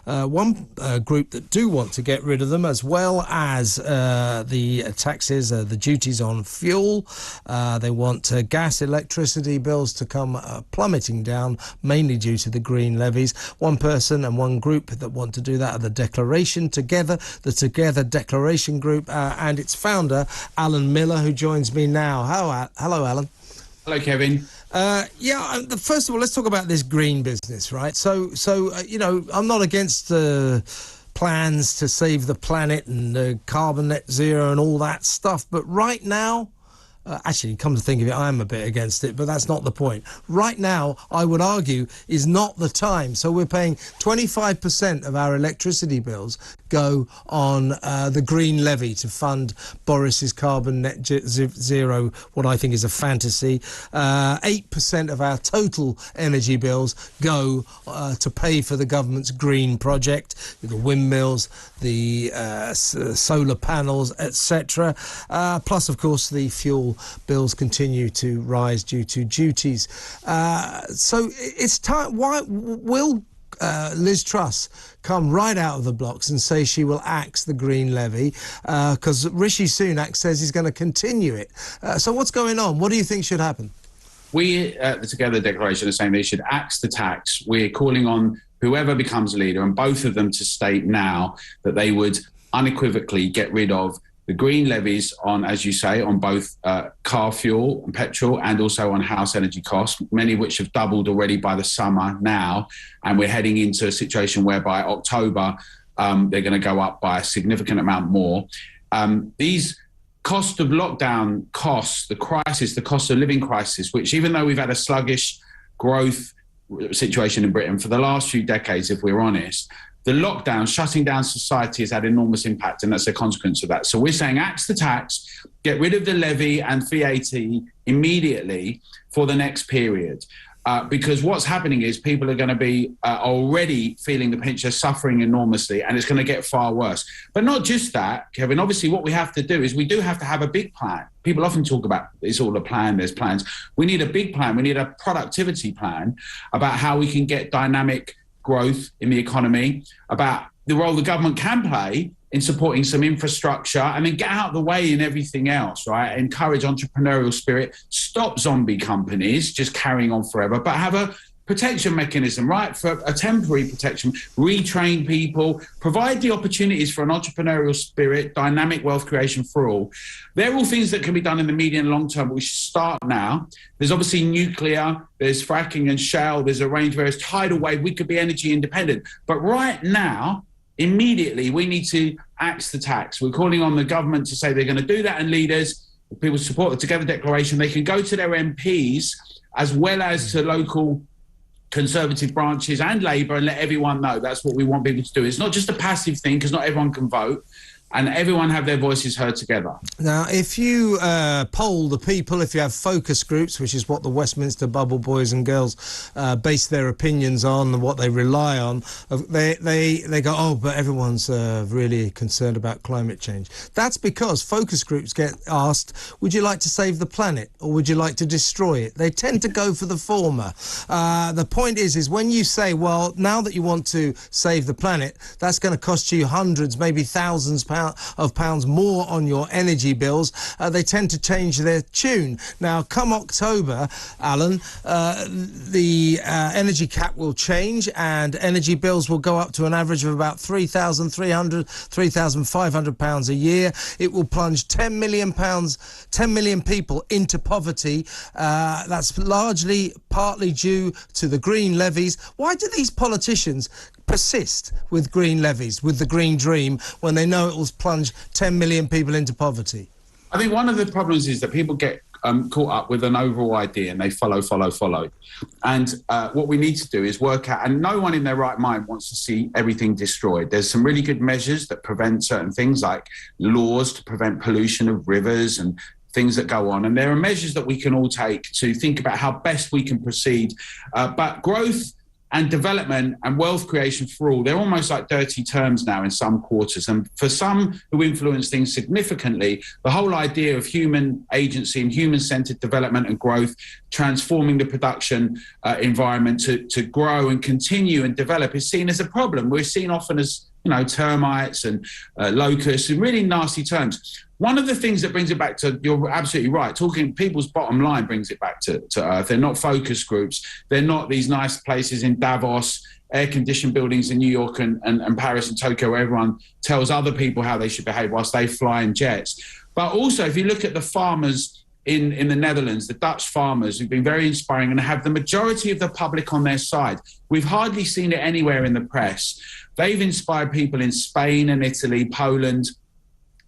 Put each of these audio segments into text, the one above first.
One group that do want to get rid of them, as well as the taxes, the duties on fuel. They want gas, electricity bills to come plummeting down, mainly due to the green levies. One person and one group that want to do that are the Declaration Together, the Together Declaration Group, and its founder, Alan Miller, who joins me now. Hello, Alan. Hello, Kevin. First of all, let's talk about this green business, right? So I'm not against plans to save the planet and carbon net zero and all that stuff, but right now, actually, come to think of it, I am a bit against it, but that's not the point. Right now, I would argue, is not the time. So we're paying 25% of our electricity bills go on the green levy to fund Boris's carbon net zero, what I think is a fantasy. 8% of our total energy bills go to pay for the government's green project, the windmills, the solar panels, etc. Plus, of course, the fuel bills continue to rise due to duties. So it's time. Why will Liz Truss come right out of the blocks and say she will axe the green levy? Because Rishi Sunak says he's going to continue it. So what's going on? What do you think should happen? We at the Together Declaration are saying they should axe the tax. We're calling on whoever becomes leader, and both of them to state now that they would unequivocally get rid of the green levies on, as you say, on both car fuel and petrol, and also on house energy costs, many of which have doubled already by the summer now. And we're heading into a situation where by October, they're going to go up by a significant amount more. These cost of lockdown costs, the crisis, the cost of living crisis, which even though we've had a sluggish growth situation in Britain for the last few decades, if we're honest, the lockdown, shutting down society, has had enormous impact, and that's a consequence of that. So we're saying axe the tax, get rid of the levy and VAT immediately for the next period. Because what's happening is people are going to be already feeling the pinch, they're suffering enormously, and it's going to get far worse. But not just that, Kevin. Obviously, what we have to do is we do have to have a big plan. People often talk about it's all a plan, there's plans. We need a big plan. We need a productivity plan about how we can get dynamic growth in the economy, about the role the government can play in supporting some infrastructure, and then get out of the way in everything else, right? Encourage entrepreneurial spirit, stop zombie companies just carrying on forever, but have a protection mechanism, right? For a temporary protection, retrain people, provide the opportunities for an entrepreneurial spirit, dynamic wealth creation for all. They're all things that can be done in the medium and long term, but we should start now. There's obviously nuclear, there's fracking and shale, there's a range of various tidal wave. We could be energy independent. But right now, immediately, we need to axe the tax. We're calling on the government to say they're going to do that, and leaders, people support the Together Declaration, they can go to their MPs as well as to local Conservative branches and Labour and let everyone know that's what we want people to do. It's not just a passive thing, because not everyone can vote, and everyone have their voices heard together. Now, if you poll the people, if you have focus groups, which is what the Westminster bubble boys and girls base their opinions on and what they rely on, they go, oh, but everyone's really concerned about climate change. That's because focus groups get asked, would you like to save the planet or would you like to destroy it? They tend to go for the former. The point is when you say, well, now that you want to save the planet, that's going to cost you hundreds, maybe thousands of pounds more on your energy bills, they tend to change their tune. Now, come October, Alan, the energy cap will change and energy bills will go up to an average of about £3,300, £3,500 a year. It will plunge 10 million people into poverty. That's partly due to the green levies. Why do these politicians persist with green levies, with the green dream, when they know it will plunge 10 million people into poverty? I think one of the problems is that people get caught up with an overall idea and they follow. And what we need to do is work out, and no one in their right mind wants to see everything destroyed. There's some really good measures that prevent certain things, like laws to prevent pollution of rivers and things that go on. And there are measures that we can all take to think about how best we can proceed. But growth and development and wealth creation for all, they're almost like dirty terms now in some quarters. And for some who influence things significantly, the whole idea of human agency and human-centered development and growth, transforming the production environment to grow and continue and develop, is seen as a problem. We're seen often as, you know, termites and locusts, in really nasty terms. One of the things that brings it back to, you're absolutely right, talking people's bottom line brings it back to earth. They're not focus groups. They're not these nice places in Davos, air-conditioned buildings in New York and Paris and Tokyo, where everyone tells other people how they should behave whilst they fly in jets. But also, if you look at the farmers in the Netherlands, the Dutch farmers, who've been very inspiring and have the majority of the public on their side. We've hardly seen it anywhere in the press. They've inspired people in Spain and Italy, Poland,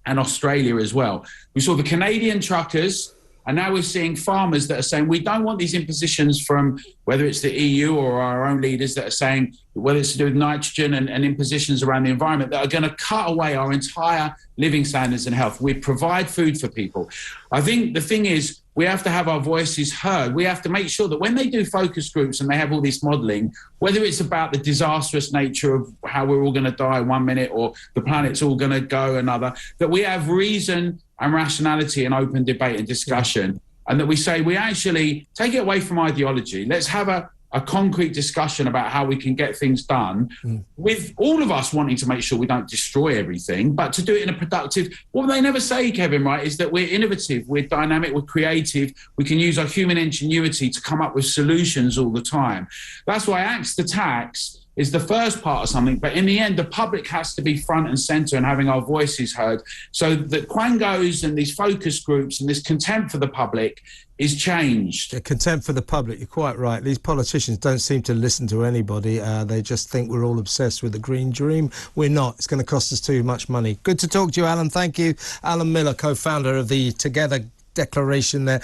and Australia as well. We saw the Canadian truckers, and now we're seeing farmers that are saying we don't want these impositions from whether it's the EU or our own leaders that are saying whether it's to do with nitrogen and impositions around the environment that are going to cut away our entire living standards and health. We provide food for people. I think the thing is, we have to have our voices heard. We have to make sure that when they do focus groups and they have all this modelling, whether it's about the disastrous nature of how we're all going to die 1 minute or the planet's all going to go another, that we have reason and rationality and open debate and discussion, and that we say we actually take it away from ideology. Let's have a concrete discussion about how we can get things done with all of us wanting to make sure we don't destroy everything, but to do it in a productive, what they never say, Kevin, right, is that we're innovative, we're dynamic, we're creative, we can use our human ingenuity to come up with solutions all the time. That's why Axe the Tax is the first part of something, but in the end, the public has to be front and center and having our voices heard, so that quangos and these focus groups and this contempt for the public is changed. The contempt for the public, you're quite right. These politicians don't seem to listen to anybody. They just think we're all obsessed with the green dream. We're not. It's going to cost us too much money. Good to talk to you, Alan. Thank you. Alan Miller, co-founder of the Together Declaration there.